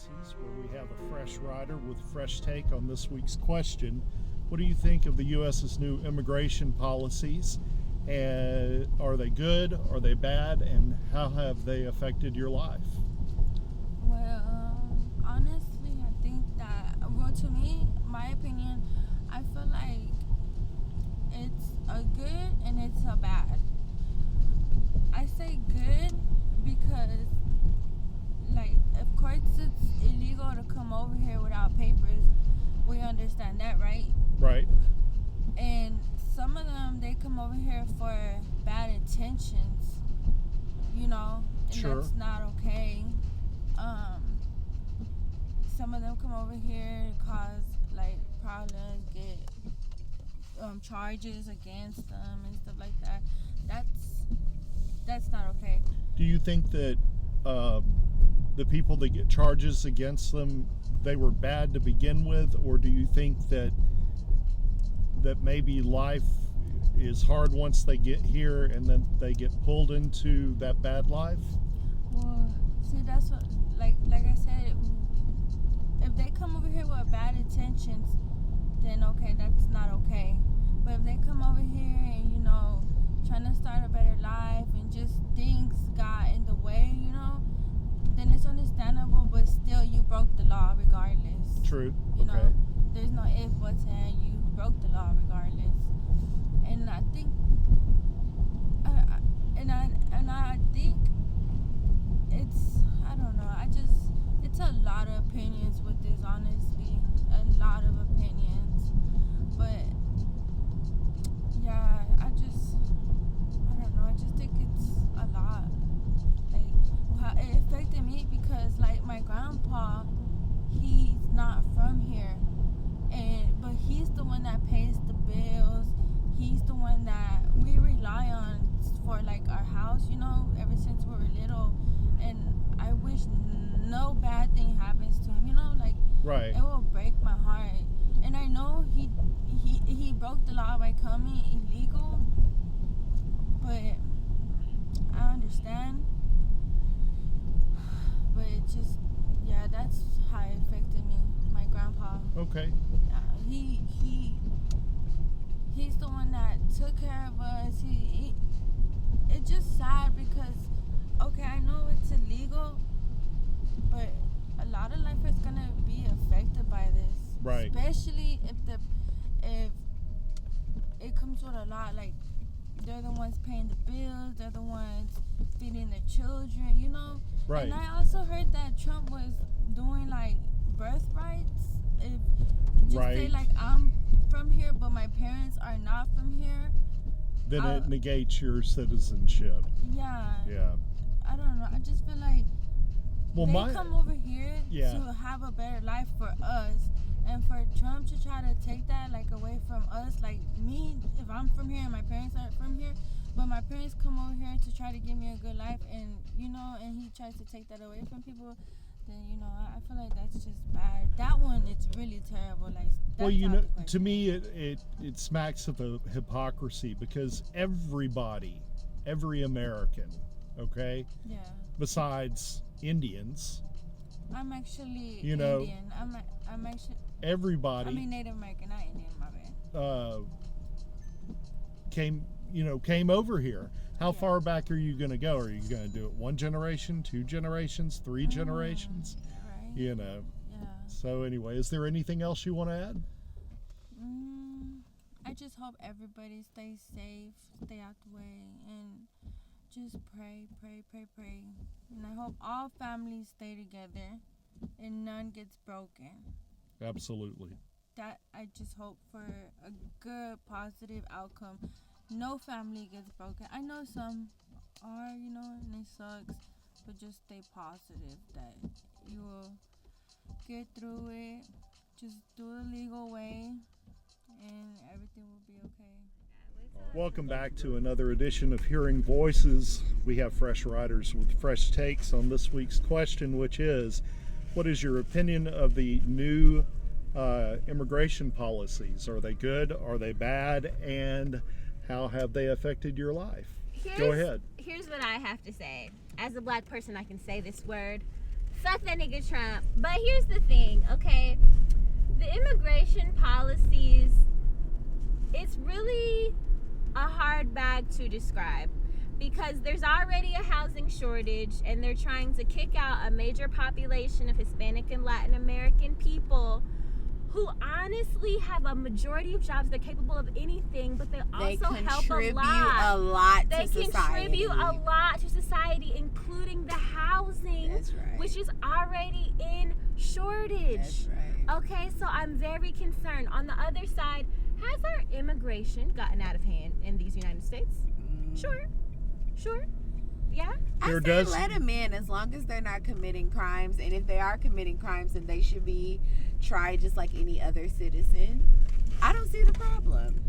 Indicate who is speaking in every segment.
Speaker 1: policies, where we have a fresh rider with a fresh take on this week's question. What do you think of the U.S.'s new immigration policies? And are they good? Are they bad? And how have they affected your life?
Speaker 2: Well, honestly, I think that, well, to me, my opinion, I feel like it's a good and it's a bad. I say good because, like, of course it's illegal to come over here without papers. We understand that, right?
Speaker 1: Right.
Speaker 2: And some of them, they come over here for bad intentions, you know, and
Speaker 1: Sure.
Speaker 2: That's not okay. Some of them come over here to cause, like, problems, get charges against them and stuff like that. That's not okay.
Speaker 1: Do you think that the people that get charges against them, they were bad to begin with, or do you think that maybe life is hard once they get here and then they get pulled into that bad life?
Speaker 2: Well, see, that's what, like I said, if they come over here with bad intentions, then okay, that's not okay. But if they come over here and, you know, trying to start a better life and just things got in the way, you know, then it's understandable, but still you broke the law regardless.
Speaker 1: True.
Speaker 2: You
Speaker 1: Okay.
Speaker 2: know, there's no if, buts, and you broke the law regardless. And I think, I think it's, I don't know, it's a lot of opinions with this, honestly, a lot of opinions. But yeah, I don't know, I just think it's a lot. Like, it affected me because, like, my grandpa, he's not from here, but he's the one that pays the bills. He's the one that we rely on for, like, our house, you know, ever since we were little. And I wish no bad thing happens to him, you know, like,
Speaker 1: Right.
Speaker 2: it will break my heart. And I know he broke the law by coming illegal, but I understand. But it just, yeah, that's how it affected me, my grandpa.
Speaker 1: Okay.
Speaker 2: He's the one that took care of us. It's just sad because, okay, I know it's illegal, but a lot of life is gonna be affected by this.
Speaker 1: Right.
Speaker 2: Especially if it comes with a lot, like, they're the ones paying the bills, they're the ones feeding their children, you know?
Speaker 1: Right.
Speaker 2: And I also heard that Trump was doing, like, birthrights. Just
Speaker 1: Right.
Speaker 2: say, like, I'm from here, but my parents are not from here.
Speaker 1: Then it negates your citizenship.
Speaker 2: Yeah.
Speaker 1: Yeah.
Speaker 2: I don't know. I just feel like they come over here to have a better life for us. And for Trump to try to take that, like, away from us, like me, if I'm from here and my parents aren't from here, but my parents come over here to try to give me a good life, and, you know, and he tries to take that away from people, then, you know, I feel like that's just bad. That one, it's really terrible. Like,
Speaker 1: Well, you know, to me, it smacks of a hypocrisy because everybody, every American, okay,
Speaker 2: Yeah.
Speaker 1: besides Indians,
Speaker 2: I'm actually
Speaker 1: you know,
Speaker 2: Indian. I'm actually.
Speaker 1: everybody.
Speaker 2: I mean Native American, not Indian. My bad.
Speaker 1: Came over here. How far back are you going to go? Are you going to do it one generation, two generations, three generations?
Speaker 2: Right.
Speaker 1: You know.
Speaker 2: Yeah.
Speaker 1: So anyway, is there anything else you want to add?
Speaker 2: I just hope everybody stays safe, stay out the way, and just pray. And I hope all families stay together and none gets broken.
Speaker 1: Absolutely.
Speaker 2: That I just hope for a good, positive outcome. No family gets broken. I know some are, you know, and it sucks, but just stay positive that you will get through it. Just do it the legal way, and everything will be okay.
Speaker 1: Welcome back to another edition of Hearing Voices. We have fresh writers with fresh takes on this week's question, which is, what is your opinion of the new immigration policies? Are they good? Are they bad? And how have they affected your life? Go ahead.
Speaker 3: Here's what I have to say. As a black person, I can say this word. Fuck that nigga Trump. But here's the thing, okay? The immigration policies, it's really a hard bag to describe because there's already a housing shortage and they're trying to kick out a major population of Hispanic and Latin American people who honestly have a majority of jobs. They're capable of anything, but they also help a lot. They contribute a lot to society, including the housing, which is already in shortage.
Speaker 4: That's right.
Speaker 3: Okay, so I'm very concerned. On the other side, has our immigration gotten out of hand in these United States? Sure. Yeah.
Speaker 4: I say let them in as long as they're not committing crimes, and if they are committing crimes, then they should be tried just like any other citizen. I don't see the problem.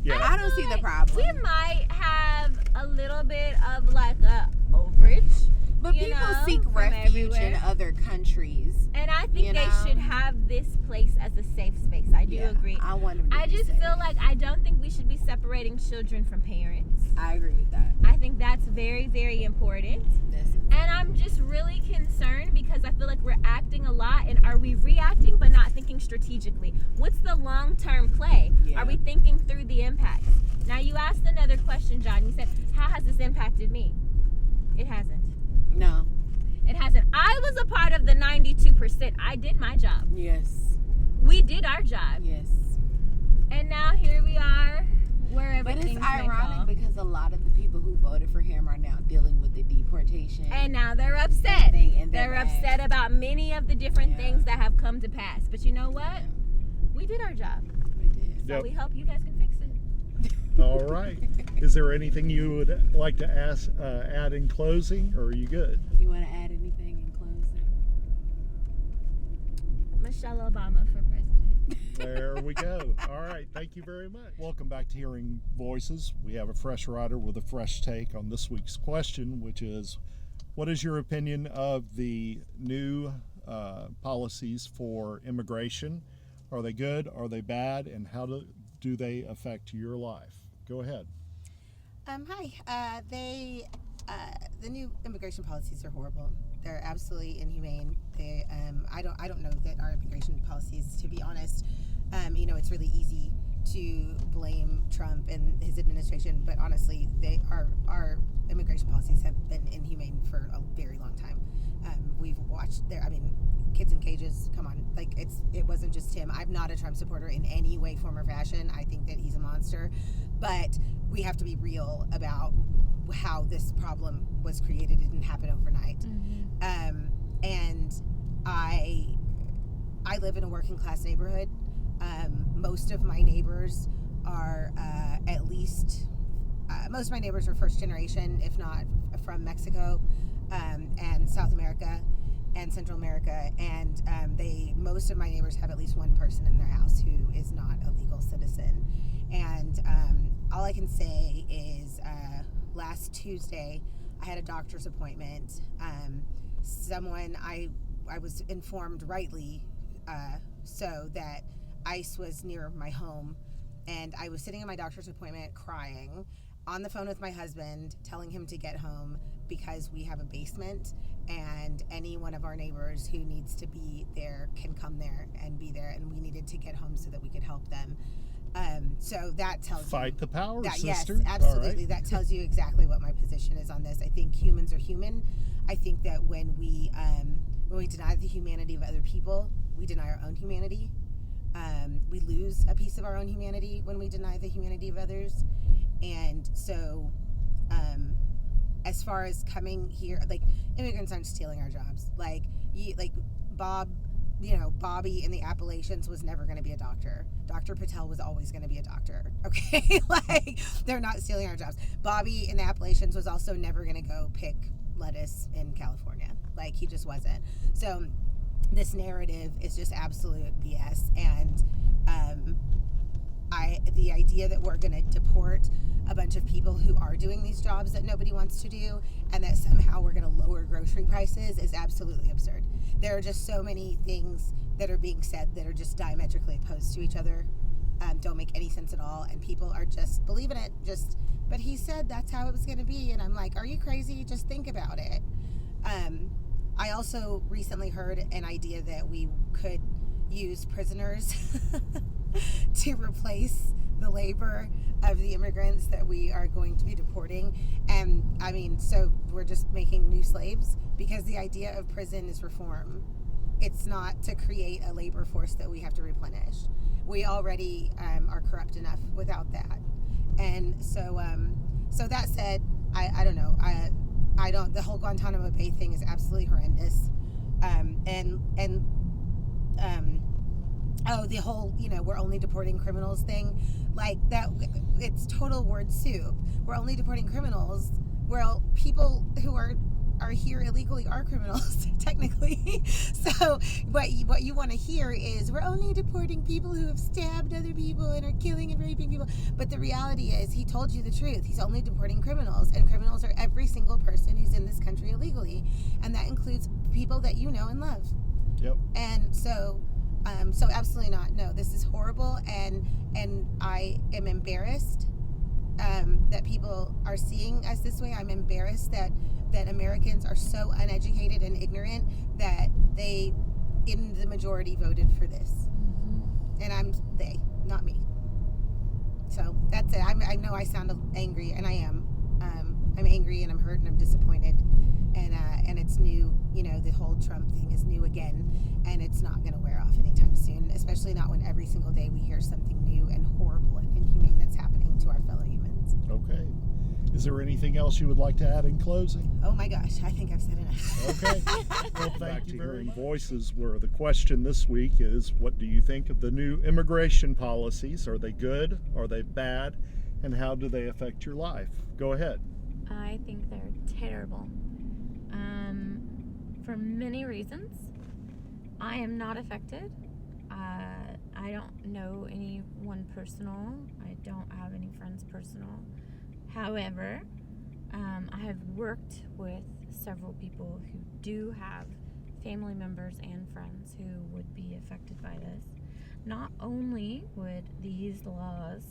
Speaker 1: Yeah.
Speaker 4: I don't see the problem.
Speaker 3: We might have a little bit of like a overage.
Speaker 4: But people seek refuge in other countries.
Speaker 3: And I think they should have this place as a safe space. I do agree.
Speaker 4: I want them to
Speaker 3: I
Speaker 4: be
Speaker 3: just
Speaker 4: safe.
Speaker 3: feel like I don't think we should be separating children from parents.
Speaker 4: I agree with that.
Speaker 3: I think that's very, very important. And I'm just really concerned because I feel like we're acting a lot, and are we reacting but not thinking strategically? What's the long-term play?
Speaker 4: Yeah.
Speaker 3: Are we thinking through the impacts? Now you asked another question, John. You said, how has this impacted me? It hasn't.
Speaker 4: No.
Speaker 3: It hasn't. I was a part of the 92%. I did my job.
Speaker 4: Yes.
Speaker 3: We did our job.
Speaker 4: Yes.
Speaker 3: And now here we are where
Speaker 4: But
Speaker 3: everything's
Speaker 4: it's ironic because a lot of the people who voted for him are now dealing with the deportation.
Speaker 3: And now they're upset.
Speaker 4: And
Speaker 3: they're upset about many of the different things that have come to pass. But you know what? We did our job.
Speaker 4: We did.
Speaker 3: So we hope you guys can fix it.
Speaker 1: All right. Is there anything you would like to add in closing, or are you good?
Speaker 4: You want to add anything in closing?
Speaker 3: Michelle Obama for president.
Speaker 1: There we go. All right. Thank you very much. Welcome back to Hearing Voices. We have a fresh writer with a fresh take on this week's question, which is, what is your opinion of the new policies for immigration? Are they good? Are they bad? And how do they affect your life? Go ahead.
Speaker 5: Hi. The new immigration policies are horrible. They're absolutely inhumane. I don't know that our immigration policies, to be honest, it's really easy to blame Trump and his administration, but honestly, our immigration policies have been inhumane for a very long time. We've watched kids in cages. Come on, it wasn't just him. I'm not a Trump supporter in any way, form, or fashion. I think that he's a monster, but we have to be real about how this problem was created. It didn't happen overnight. Mm-hmm. And I live in a working class neighborhood. Most of my neighbors are most of my neighbors are first generation, if not from Mexico, and South America and Central America, and most of my neighbors have at least one person in their house who is not a legal citizen. And all I can say is last Tuesday I had a doctor's appointment. I was informed rightly so that ICE was near my home, and I was sitting in my doctor's appointment crying on the phone with my husband, telling him to get home because we have a basement, and any one of our neighbors who needs to be there can come there and be there, and we needed to get home so that we could help them. So that tells
Speaker 1: Fight the power,
Speaker 5: that,
Speaker 1: sister.
Speaker 5: Yes, absolutely.
Speaker 1: All right.
Speaker 5: That tells you exactly what my position is on this. I think humans are human. I think that when we deny the humanity of other people, we deny our own humanity. We lose a piece of our own humanity when we deny the humanity of others. And so, as far as coming here, immigrants aren't stealing our jobs. Bobby in the Appalachians was never going to be a doctor. Dr. Patel was always going to be a doctor. Okay, they're not stealing our jobs. Bobby in the Appalachians was also never going to go pick lettuce in California. He just wasn't. So this narrative is just absolute BS. And the idea that we're going to deport a bunch of people who are doing these jobs that nobody wants to do, and that somehow we're going to lower grocery prices, is absolutely absurd. There are just so many things that are being said that are just diametrically opposed to each other, don't make any sense at all, and people are just believing it. But he said that's how it was going to be, and I'm like, are you crazy? Just think about it. I also recently heard an idea that we could use prisoners to replace the labor of the immigrants that we are going to be deporting. And I mean, so we're just making new slaves, because the idea of prison is reform. It's not to create a labor force that we have to replenish. We already are corrupt enough without that. And so that said, I don't know. I don't. The whole Guantanamo Bay thing is absolutely horrendous. The whole, we're only deporting criminals thing, like that. It's total word soup. We're only deporting criminals. Well, people who are here illegally are criminals, technically. So what you want to hear is we're only deporting people who have stabbed other people and are killing and raping people. But the reality is, he told you the truth. He's only deporting criminals, and criminals are every single person who's in this country illegally, and that includes people that you know and love.
Speaker 1: Yep.
Speaker 5: And so absolutely not. No, this is horrible, and I am embarrassed that people are seeing us this way. I'm embarrassed that Americans are so uneducated and ignorant that they, in the majority, voted for this. And they, not me. So that's it. I know I sound angry, and I am. I'm angry, and I'm hurt, and I'm disappointed. And it's new. The whole Trump thing is new again, and it's not going to wear off anytime soon, especially not when every single day we hear something new and horrible and inhumane that's happening to our fellow humans.
Speaker 1: Okay. Is there anything else you would like to add in closing?
Speaker 5: Oh my gosh, I think I've said enough.
Speaker 1: Okay. Well, thank you very much. Voices, where the question this week is, what do you think of the new immigration policies? Are they good? Are they bad? And how do they affect your life? Go ahead.
Speaker 3: I think they're terrible. For many reasons. I am not affected. I don't know anyone personal. I don't have any friends personal. However, I have worked with several people who do have family members and friends who would be affected by this. Not only would these laws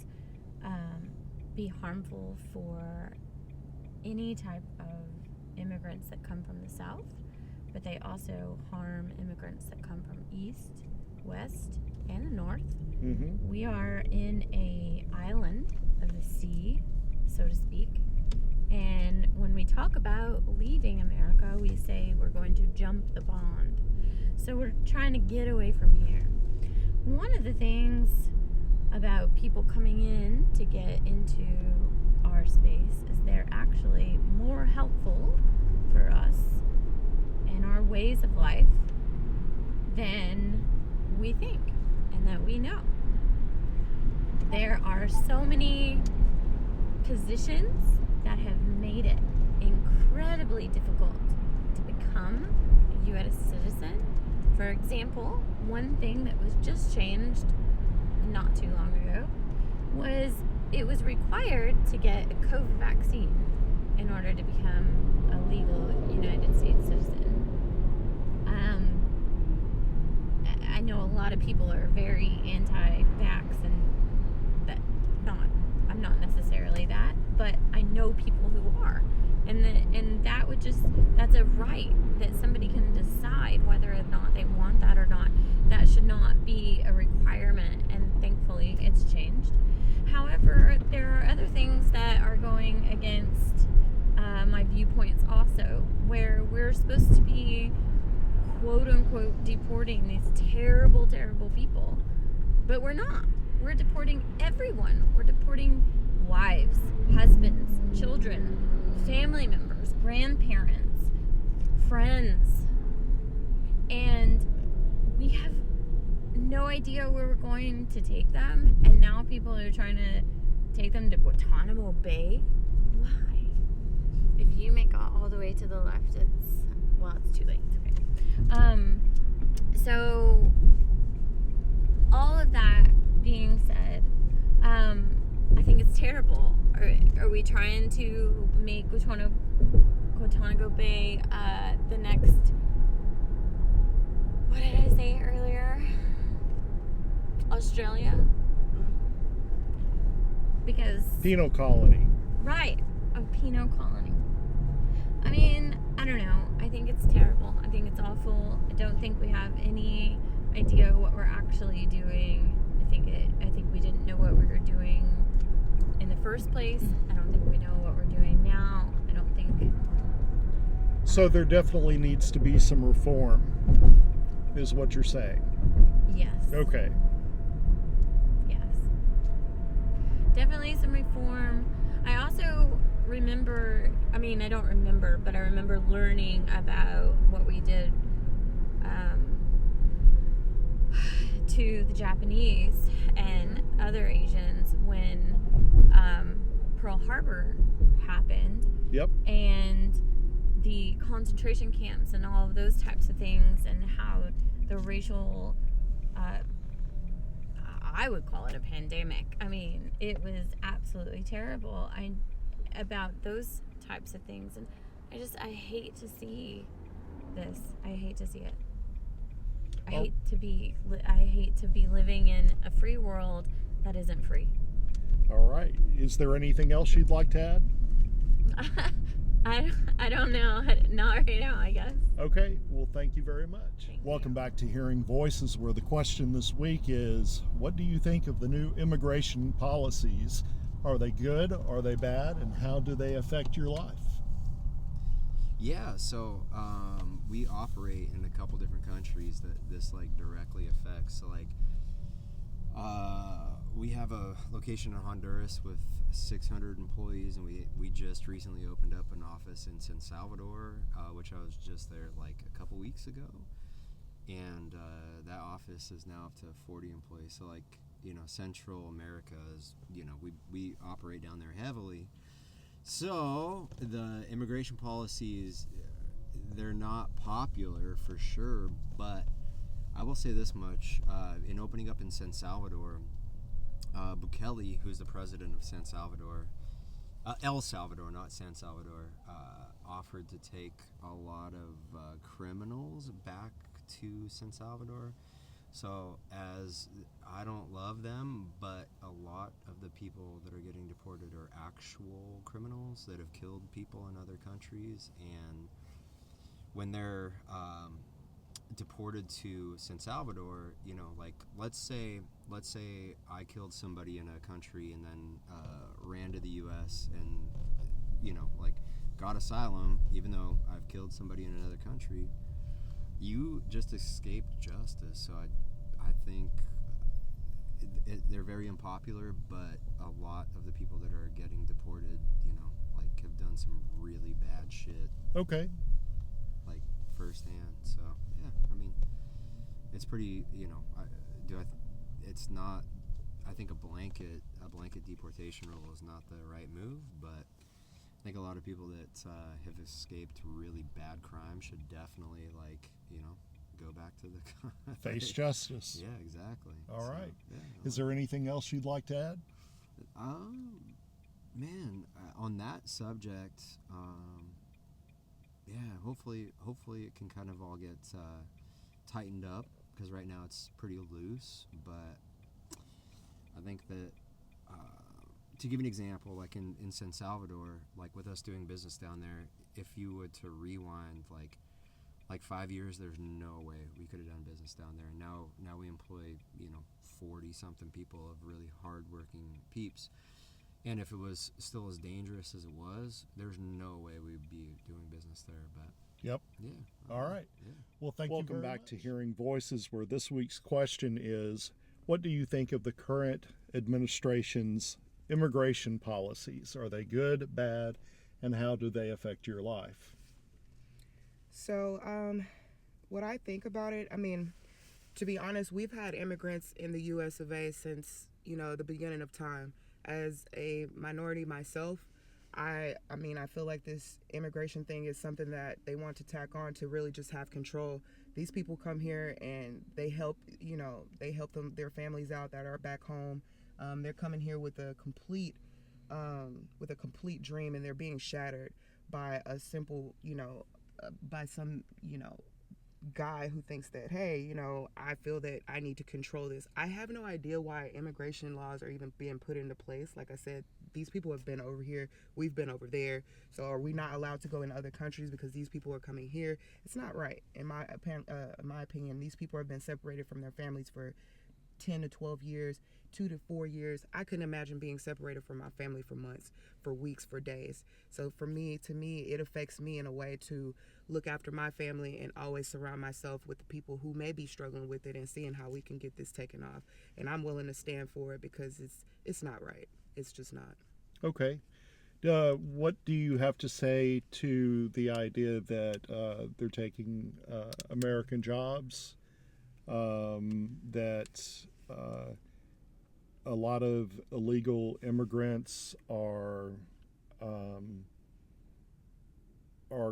Speaker 3: be harmful for any type of immigrants that come from the South, but they also harm immigrants that come from East, West, and the North.
Speaker 1: Mm-hmm.
Speaker 3: We are in a island of the sea, so to speak, and when we talk about leaving America, we say we're going to jump the pond. So we're trying to get away from here. One of the things about people coming in to get into our space is they're actually more helpful for us and our ways of life than we think and that we know. There are so many positions that have made it incredibly difficult to become a U.S. citizen. For example, one thing that was just changed not too long ago was it was required to get a COVID vaccine in order to become a legal United States citizen. I know a lot of people are very anti-vax, and I'm not necessarily that, but I know people who are, and that's a right that somebody can decide whether or not they want that or not. That should not be a requirement, and thankfully it's changed. However, there are other things that are going against my viewpoints also, where we're supposed to be quote unquote deporting these terrible, terrible people, but we're not. We're deporting everyone. We're deporting wives, husbands, children, family members, grandparents, friends, and we have no idea where we're going to take them, and now people are trying to take them to Guantanamo Bay. Why? If you make it all the way to the left, it's too late. It's okay. So all of that being said, I think it's terrible. Are we trying to make Guantanamo Bay the next, what did I say earlier? Australia? Because
Speaker 1: Penal colony.
Speaker 3: right, a penal colony. I mean, I don't know. I think it's terrible. I think it's awful. I don't think we have any idea what we're actually doing. I think we didn't know what we were doing in the first place. I don't think we know what we're doing now. I don't think.
Speaker 1: So there definitely needs to be some reform, is what you're saying.
Speaker 3: Yes.
Speaker 1: Okay.
Speaker 3: Yes. Definitely some reform. I also remember, I don't remember, but I remember learning about what we did to the Japanese and other Asians when Pearl Harbor happened.
Speaker 1: Yep.
Speaker 3: And the concentration camps and all of those types of things, and how the racial, I would call it a pandemic. It was absolutely terrible. About those types of things, and I hate to see this. I hate to see it. I hate to be living in a free world that isn't free.
Speaker 1: All right. Is there anything else you'd like to add?
Speaker 3: I don't know. Not right now, I guess.
Speaker 1: Okay. Well, thank you very much.
Speaker 3: Thank
Speaker 1: Welcome
Speaker 3: you.
Speaker 1: back to Hearing Voices, where the question this week is, what do you think of the new immigration policies? Are they good? Are they bad? And how do they affect your life?
Speaker 6: Yeah, so we operate in a couple different countries that this directly affects. So we have a location in Honduras with 600 employees, and we just recently opened up an office in San Salvador, which I was just there a couple weeks ago, and that office is now up to 40 employees. So Central America is, we operate down there heavily. So the immigration policies, they're not popular for sure, but I will say this much. In opening up in San Salvador, Bukele, who's the president of San Salvador, El Salvador, not San Salvador, offered to take a lot of criminals back to San Salvador. So as I don't love them, but a lot of the people that are getting deported are actual criminals that have killed people in other countries, and when they're deported to San Salvador, let's say I killed somebody in a country and then ran to the U.S. and got asylum, even though I've killed somebody in another country. You just escaped justice. So I think they're very unpopular, but a lot of the people that are getting deported, have done some really bad shit.
Speaker 1: Okay.
Speaker 6: Firsthand. So yeah, it's pretty. It's not. I think a blanket deportation rule is not the right move, but I think a lot of people that have escaped really bad crime should definitely go back to the
Speaker 1: Face justice.
Speaker 6: Yeah, exactly.
Speaker 1: All
Speaker 6: So,
Speaker 1: right.
Speaker 6: Yeah,
Speaker 1: Is there anything else you'd like to add?
Speaker 6: Man, on that subject, hopefully it can kind of all get tightened up, because right now it's pretty loose. But I think that to give an example, in San Salvador, with us doing business down there, if you were to rewind 5 years, there's no way we could have done business down there. Now we employ 40 something people of really hardworking peeps, and if it was still as dangerous as it was, there's no way we'd be doing business there. But
Speaker 1: Yep.
Speaker 6: yeah.
Speaker 1: All right.
Speaker 6: Yeah.
Speaker 1: Well, thank you.
Speaker 6: Welcome
Speaker 1: Welcome back
Speaker 6: back
Speaker 1: to Hearing Voices, where this week's question is, what do you think of the current administration's immigration policies? Are they good, bad, and how do they affect your life?
Speaker 7: So, what I think about it, to be honest, we've had immigrants in the U.S. of A. since, the beginning of time. As a minority myself, I feel like this immigration thing is something that they want to tack on to really just have control. These people come here and they help their families out that are back home. They're coming here with a complete dream, and they're being shattered by a simple, by some, guy who thinks that, hey, I feel that I need to control this. I have no idea why immigration laws are even being put into place. Like I said, these people have been over here, we've been over there. So are we not allowed to go in other countries because these people are coming here? It's not right. In my opinion, these people have been separated from their families for 10 to 12 years, 2 to 4 years. I couldn't imagine being separated from my family for months, for weeks, for days. So to me, it affects me in a way to look after my family and always surround myself with the people who may be struggling with it and seeing how we can get this taken off. And I'm willing to stand for it because it's not right. It's just not.
Speaker 1: Okay. What do you have to say to the idea that they're taking American jobs? That a lot of illegal immigrants are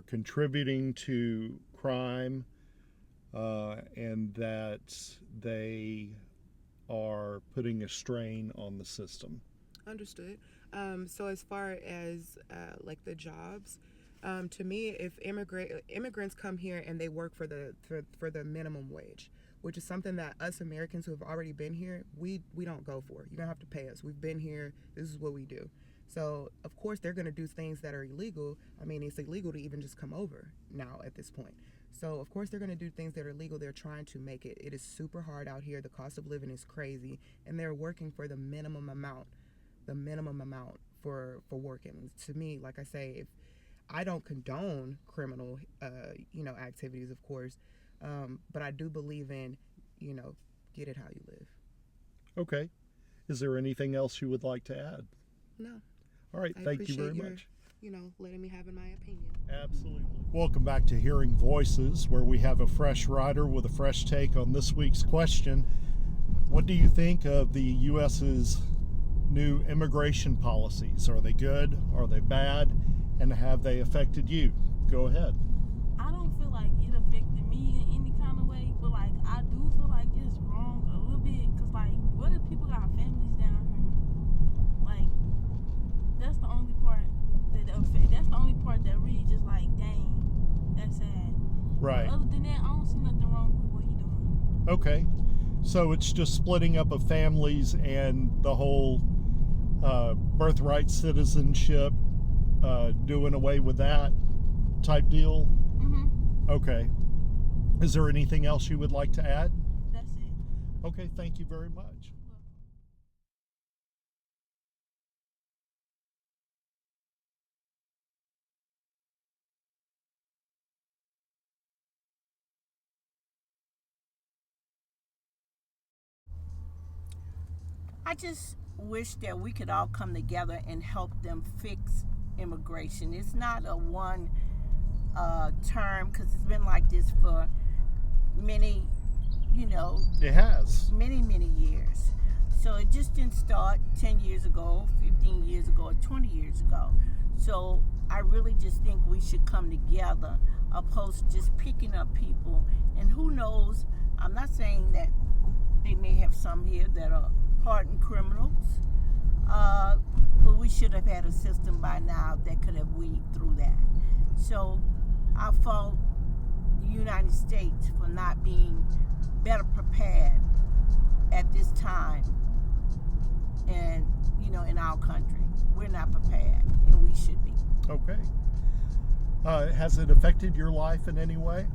Speaker 1: contributing to crime, and that they are putting a strain on the system.
Speaker 7: Understood. So as far as like the jobs, to me, if immigrants come here and they work for the minimum wage, which is something that us Americans who have already been here, we don't go for. You don't have to pay us. We've been here. This is what we do. So of course they're going to do things that are illegal. I mean, it's illegal to even just come over now at this point. So of course they're going to do things that are illegal. They're trying to make it. It is super hard out here. The cost of living is crazy, and they're working for the minimum amount for working. To me, like I say, if I don't condone criminal, activities, of course, but I do believe in, get it how you live.
Speaker 1: Okay. Is there anything else you would like to add?
Speaker 7: No.
Speaker 1: All right.
Speaker 7: I
Speaker 1: Thank you very
Speaker 7: appreciate
Speaker 1: much.
Speaker 7: Letting me have in my opinion.
Speaker 1: Absolutely. Welcome back to Hearing Voices, where we have a fresh rider with a fresh take on this week's question. What do you think of the U.S.'s new immigration policies? Are they good? Are they bad? And have they affected you? Go ahead.
Speaker 2: I don't feel like it affected me in any kind of way, but like I do feel like it's wrong a little bit, cause like what if people got families down here? Like that's the only part that's the only part that really just like, dang, that's sad.
Speaker 1: Right.
Speaker 2: But other than that, I don't see nothing wrong with what he doing.
Speaker 1: Okay. So it's just splitting up of families and the whole birthright citizenship, doing away with that type deal.
Speaker 2: Mm-hmm.
Speaker 1: Okay. Is there anything else you would like to add?
Speaker 2: That's it.
Speaker 1: Okay, thank you very much.
Speaker 8: I just wish that we could all come together and help them fix immigration. It's not a one term, because it's been like this for many,
Speaker 1: It has.
Speaker 8: many years. So it just didn't start 10 years ago, 15 years ago, or 20 years ago. So I really just think we should come together, opposed to just picking up people. And who knows, I'm not saying that they may have some here that are hardened criminals, but we should have had a system by now that could have weeded through that. So I fault the United States for not being better prepared at this time. And, in our country, we're not prepared, and we should be.
Speaker 1: Okay. Has it affected your life in any way?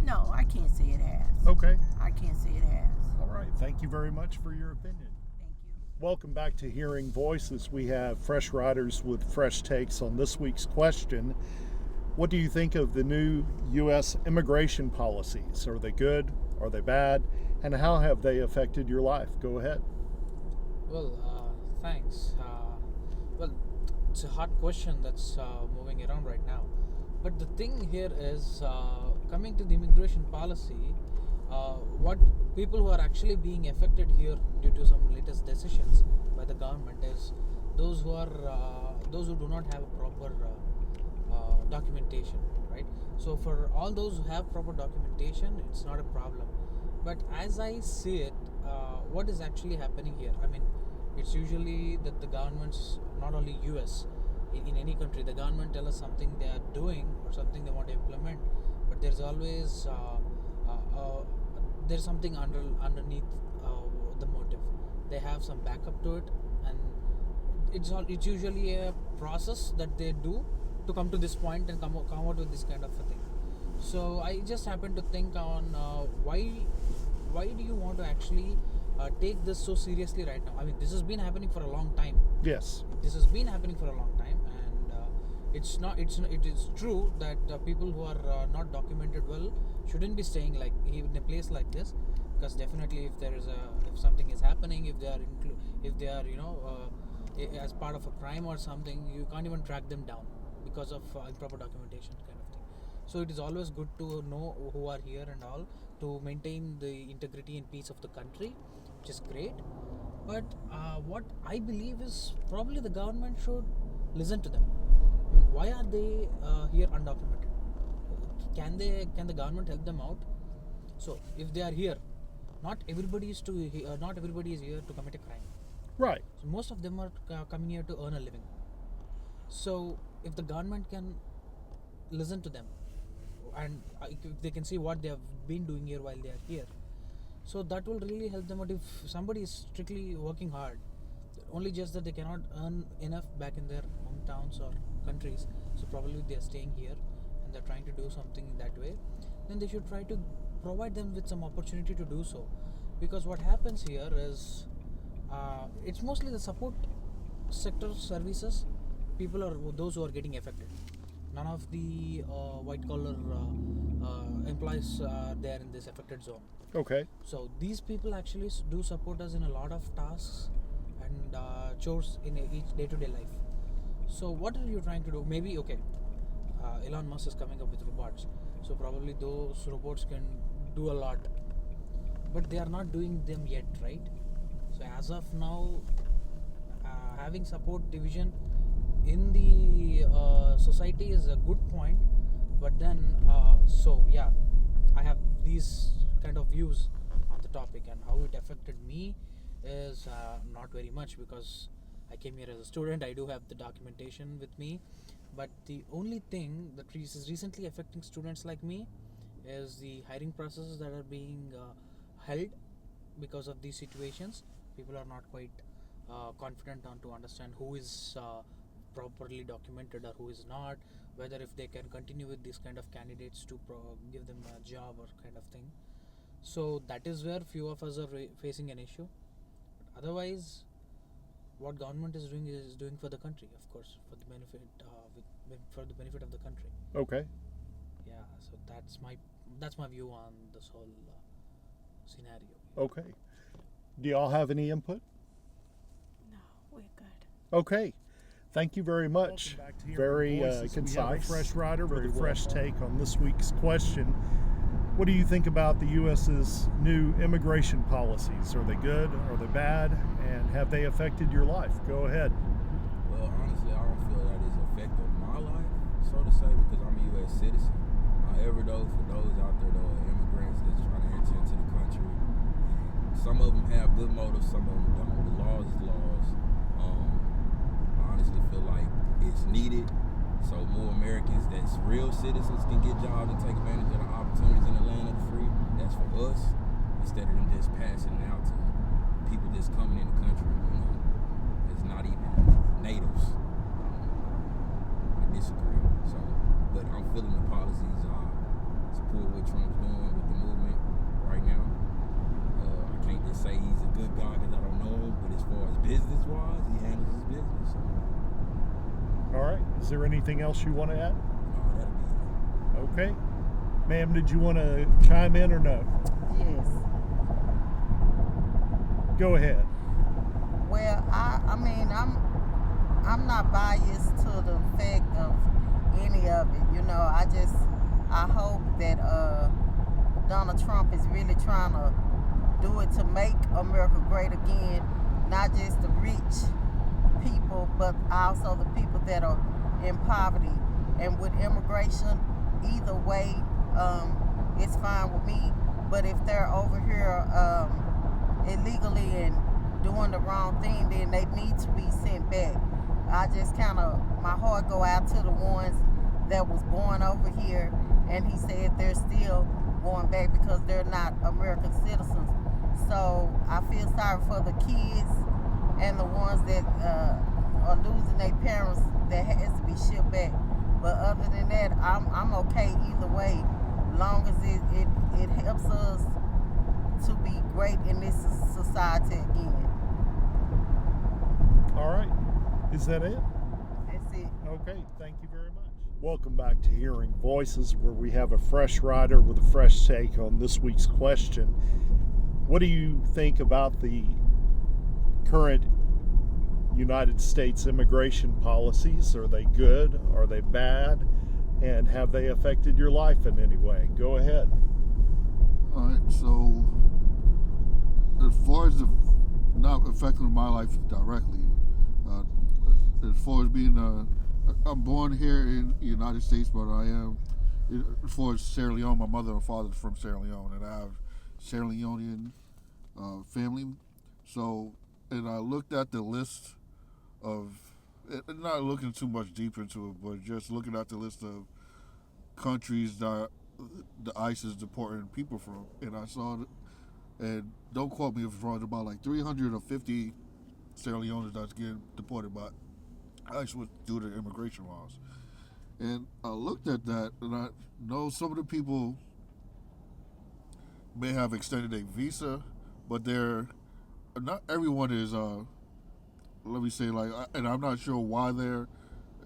Speaker 8: No, I can't say it has.
Speaker 1: Okay.
Speaker 8: I can't say it has.
Speaker 1: All right. Thank you very much for your opinion.
Speaker 8: Thank you.
Speaker 1: Welcome back to Hearing Voices. We have fresh riders with fresh takes on this week's question. What do you think of the new U.S. immigration policies? Are they good? Are they bad? And how have they affected your life? Go ahead.
Speaker 9: Well, thanks. Well, it's a hard question that's moving around right now. But the thing here is, coming to the immigration policy, what people who are actually being affected here due to some latest decisions by the government is those who do not have a proper documentation, right? So for all those who have proper documentation, it's not a problem. But as I see it, what is actually happening here? I mean, it's usually that the governments, not only US, in any country, the government tell us something they are doing or something they want to implement, but there's always there's something underneath the motive. They have some backup to it, and it's usually a process that they do to come to this point and come out with this kind of a thing. So I just happened to think on why do you want to actually take this so seriously right now? I mean, this has been happening for a long time.
Speaker 1: Yes.
Speaker 9: This has been happening for a long time, and it is true that people who are not documented well shouldn't be staying like in a place like this, because definitely if something is happening, if they are as part of a crime or something, you can't even track them down because of improper documentation kind of thing. So it is always good to know who are here and all, to maintain the integrity and peace of the country, which is great. But what I believe is probably the government should listen to them. I mean, why are they here undocumented? Can the government help them out? So if they are here, not everybody is here to commit a crime.
Speaker 1: Right.
Speaker 9: So most of them are coming here to earn a living. So if the government can listen to them, and if they can see what they have been doing here while they are here, so that will really help them out. If somebody is strictly working hard, only just that they cannot earn enough back in their hometowns or countries, so probably they are staying here and they're trying to do something that way, then they should try to provide them with some opportunity to do so. Because what happens here is it's mostly the support sector services people are those who are getting affected. None of the white collar employees are there in this affected zone.
Speaker 1: Okay.
Speaker 9: So these people actually do support us in a lot of tasks and chores in each day-to-day life. So what are you trying to do? Maybe Elon Musk is coming up with robots, so probably those robots can do a lot, but they are not doing them yet, right? So as of now, having support division in the society is a good point, but then I have these kind of views on the topic, and how it affected me is not very much, because I came here as a student. I do have the documentation with me, but the only thing that is recently affecting students like me is the hiring processes that are being held because of these situations. People are not quite confident on to understand who is properly documented or who is not, whether if they can continue with these kind of candidates to give them a job or kind of thing. So that is where few of us are facing an issue. But otherwise, what government is doing for the country, of course, for the benefit of the country.
Speaker 1: Okay.
Speaker 9: Yeah, so that's my view on this whole scenario.
Speaker 1: Okay. Do y'all have any input?
Speaker 8: No, we're good.
Speaker 1: Okay. Thank you very much. Very concise. Fresh Rider with a fresh take on this week's question. What do you think about the U.S.'s new immigration policies? Are they good? Are they bad? And have they affected your life? Go ahead.
Speaker 10: Well, honestly, I don't feel that it's affected my life, so to say, because I'm a U.S. citizen. However, though, for those out there that are immigrants that's trying to enter into the country, some of them have good motives, some of them don't. The laws is laws. I honestly feel like it's needed, so more Americans that's real citizens can get jobs and take advantage of the opportunities in the land of the free. That's for us, instead of them just passing it out to people just coming in the country, it's not even natives. I disagree. So, but I'm feeling the policies, support what Trump's doing with the movement right now. I can't just say he's a good guy because I don't know him, but as far as business-wise, he handles his business. So.
Speaker 1: All right. Is there anything else you want to add?
Speaker 10: No, that'll be it.
Speaker 1: Okay. Ma'am, did you want to chime in or no?
Speaker 11: Yes.
Speaker 1: Go ahead.
Speaker 11: Well, I mean, I'm not biased to the fact of any of it. I hope that Donald Trump is really trying to do it to make America great again, not just the rich people, but also the people that are in poverty. And with immigration, either way, it's fine with me. But if they're over here illegally and doing the wrong thing, then they need to be sent back. I just my heart go out to the ones that was born over here, and he said they're still going back because they're not American citizens. So I feel sorry for the kids and the ones that or losing their parents that has to be shipped back. But other than that, I'm okay either way, long as it helps us to be great in this society again.
Speaker 1: All right. Is that it?
Speaker 11: That's it.
Speaker 1: Okay, thank you very much. Welcome back to Hearing Voices, where we have a fresh rider with a fresh take on this week's question. What do you think about the current United States immigration policies? Are they good? Are they bad? And have they affected your life in any way? Go ahead.
Speaker 12: All right, so as far as not affecting my life directly, as far as being, I'm born here in the United States, but I am, as far as Sierra Leone, my mother and father is from Sierra Leone, and I have Sierra Leonean family. So, and I looked at the list of, not looking too much deeper into it, but just looking at the list of countries that the ICE is deporting people from, and I saw, and don't quote me if it's wrong, about like 350 Sierra Leoneans that's getting deported by ICE due to immigration laws. And I looked at that, and I know some of the people may have extended a visa, but not everyone is, let me say, like, and I'm not sure why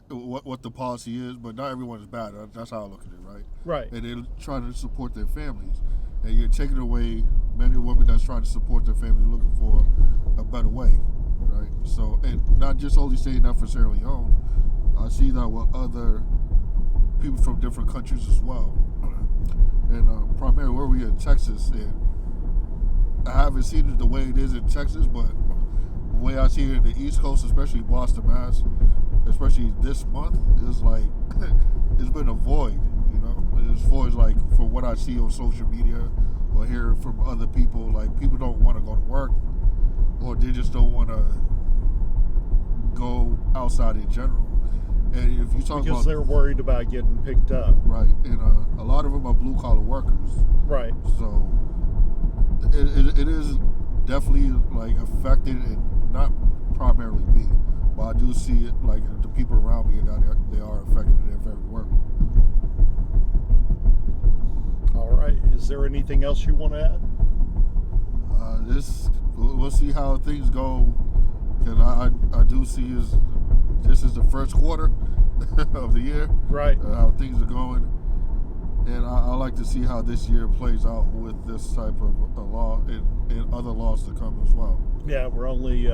Speaker 12: what the policy is, but not everyone is bad. That's how I look at it, right?
Speaker 1: Right.
Speaker 12: And they're trying to support their families, and you're taking away many women that's trying to support their families, looking for a better way, right? So, and not just only saying that for Sierra Leone, I see that with other people from different countries as well. And primarily where we in Texas, and I haven't seen it the way it is in Texas, but the way I see it in the East Coast, especially Boston, Mass, especially this month, is like it's been a void, you know. As far as like from what I see on social media or hear from other people, like people don't want to go to work, or they just don't want to go outside in general. And if you talk
Speaker 1: because
Speaker 12: about,
Speaker 1: they're worried about getting picked up.
Speaker 12: right, and a lot of them are blue collar workers.
Speaker 1: Right.
Speaker 12: So it is definitely like affected, and not primarily me, but I do see it like the people around me, and they are affected in their very work.
Speaker 1: All right. Is there anything else you want to add?
Speaker 12: We'll see how things go, because I do see this is the first quarter of the year.
Speaker 1: Right.
Speaker 12: How things are going. And I like to see how this year plays out with this type of a law and other laws to come as well.
Speaker 1: Yeah, we're only,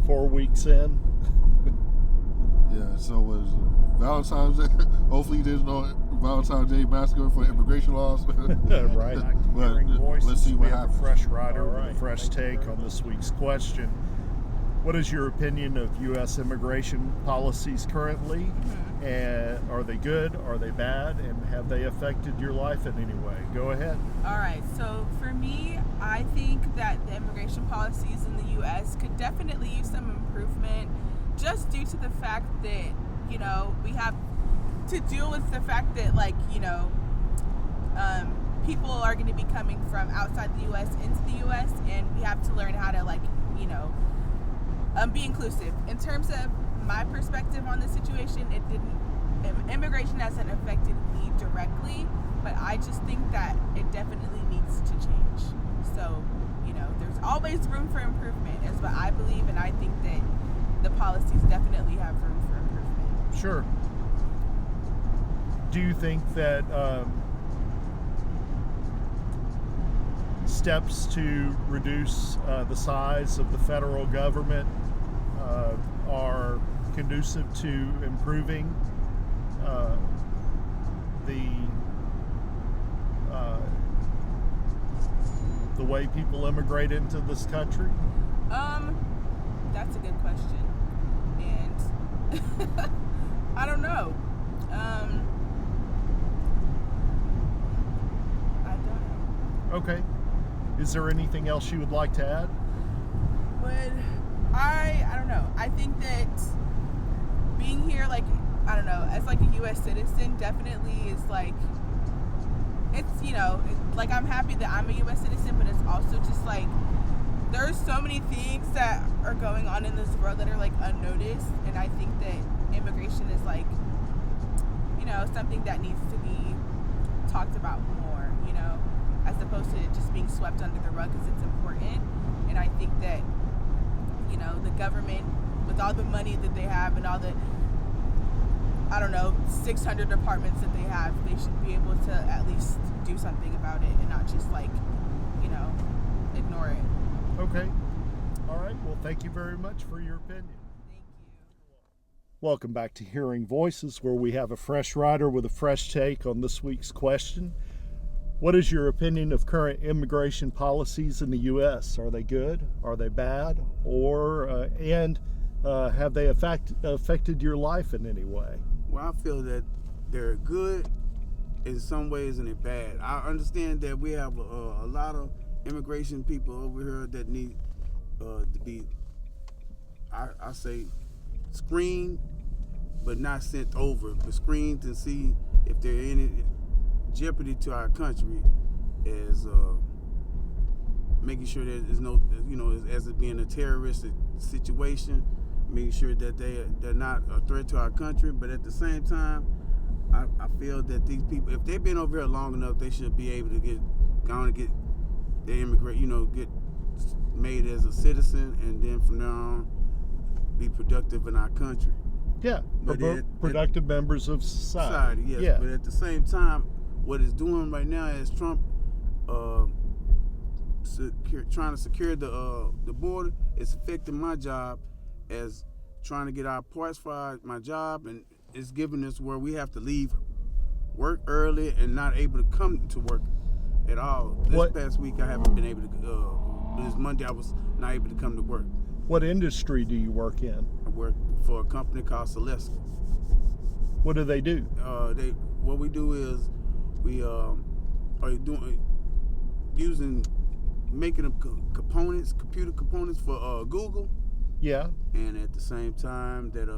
Speaker 1: 4 weeks in?
Speaker 12: Yeah, so was Valentine's Day. Hopefully there's no Valentine's Day massacre for immigration laws.
Speaker 1: Right.
Speaker 12: But let's see what
Speaker 1: we have
Speaker 12: happens.
Speaker 1: a fresh rider with a fresh take on this week's question. What is your opinion of U.S. immigration policies currently? And are they good? Are they bad? And have they affected your life in any way? Go ahead.
Speaker 13: All right. So for me, I think that the immigration policies in the U.S. could definitely use some improvement, just due to the fact that, you know, we have to deal with the fact that, like, you know, people are going to be coming from outside the U.S. into the U.S. and we have to learn how to, like, you know, be inclusive. In terms of my perspective on the situation, immigration hasn't affected me directly, but I just think that it definitely needs to change. So, you know, there's always room for improvement, is what I believe, and I think that the policies definitely have room for improvement.
Speaker 1: Sure. Do you think that steps to reduce the size of the federal government are conducive to improving the way people immigrate into this country?
Speaker 13: That's a good question, and I don't know. I don't know.
Speaker 1: Okay. Is there anything else you would like to add?
Speaker 13: I don't know. I think that being here, like, I don't know, as like a U.S. citizen, definitely is like, it's, you know, like, I'm happy that I'm a U.S. citizen, but it's also just like, there's so many things that are going on in this world that are like unnoticed, and I think that immigration is like, you know, something that needs to be talked about more, you know, as opposed to it just being swept under the rug, because it's important. And I think that, you know, the government, with all the money that they have and all the, I don't know, 600 departments that they have, they should be able to at least do something about it and not just like, you know, ignore it.
Speaker 1: Okay. All right. Well, thank you very much for your opinion.
Speaker 13: Thank you.
Speaker 1: Welcome back to Hearing Voices, where we have a fresh rider with a fresh take on this week's question. What is your opinion of current immigration policies in the U.S.? Are they good? Are they bad? Or have they affected your life in any way?
Speaker 14: Well, I feel that they're good in some ways and they're bad. I understand that we have a lot of immigration people over here that need to be, I say, screened, but not sent over, but screened to see if they're in jeopardy to our country, as making sure that there's no, you know, as it being a terroristic situation, making sure that they're not a threat to our country. But at the same time, I feel that these people, if they've been over here long enough, they should be able to get their immigrant, you know, get made as a citizen, and then from now on be productive in our country.
Speaker 1: Yeah, productive members of society.
Speaker 14: Yes,
Speaker 1: yeah.
Speaker 14: But at the same time, what it's doing right now is Trump trying to secure the border. It's affecting my job as trying to get our parts for my job, and it's giving us where we have to leave work early and not able to come to work at all. This past week I haven't been able to, this Monday I was not able to come to work.
Speaker 1: What industry do you work in?
Speaker 14: I work for a company called Celeste.
Speaker 1: What do they do?
Speaker 14: What we do is we are making components, computer components for Google.
Speaker 1: Yeah.
Speaker 14: And at the same time that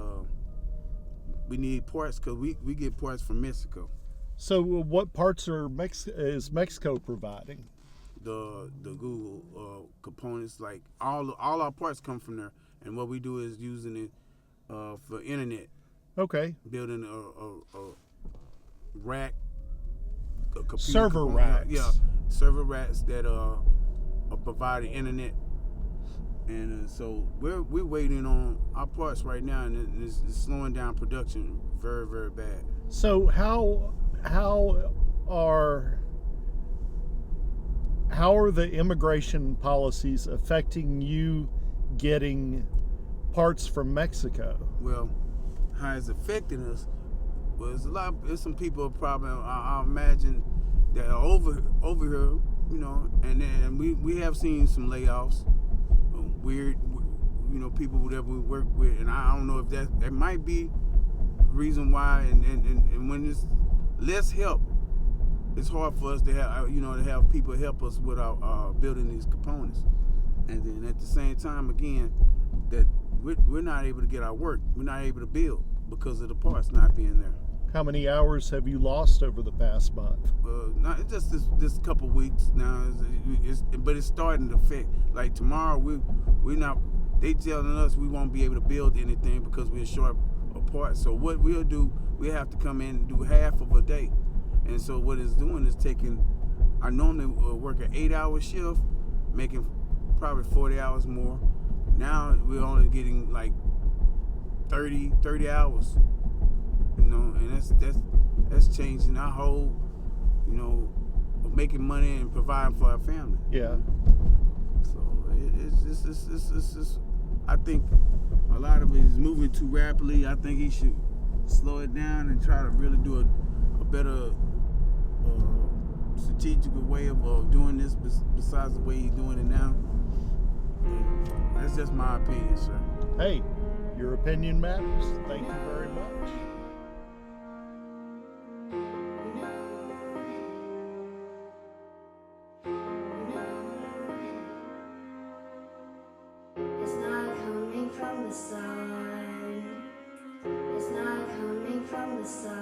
Speaker 14: we need parts, because we get parts from Mexico.
Speaker 1: So what parts is Mexico providing?
Speaker 14: The Google components, like all our parts come from there, and what we do is using it for internet.
Speaker 1: Okay.
Speaker 14: Building a rack, a computer
Speaker 1: server
Speaker 14: component.
Speaker 1: racks.
Speaker 14: Yeah, server racks that are providing internet, and so we're waiting on our parts right now, and it's slowing down production very, very bad.
Speaker 1: So how are the immigration policies affecting you getting parts from Mexico?
Speaker 14: Well, how it's affecting us was there's some people probably, I imagine, that are over here, you know, and we have seen some layoffs, weird, you know, people that we work with, and I don't know if that might be the reason why, and when there's less help, it's hard for us to have, you know, to have people help us with our building these components. And then at the same time, again, that we're not able to get our work. We're not able to build because of the parts not being there.
Speaker 1: How many hours have you lost over the past month?
Speaker 14: Not just this couple weeks now, but it's starting to affect. Like tomorrow, we not. They telling us we won't be able to build anything because we're short of parts. So what we'll do, we have to come in and do half of a day. And so what it's doing is taking. I normally work an 8-hour shift, making probably 40 hours more. Now we're only getting like 30 hours. You know, and that's changing our whole, you know, making money and providing for our family.
Speaker 1: Yeah.
Speaker 14: So it's just, I think a lot of it is moving too rapidly. I think he should slow it down and try to really do a better strategic way of doing this besides the way he's doing it now. That's just my opinion, sir.
Speaker 1: Hey, your opinion matters. Thank you very much.
Speaker 15: It's not coming from the sun. It's not coming from the sun.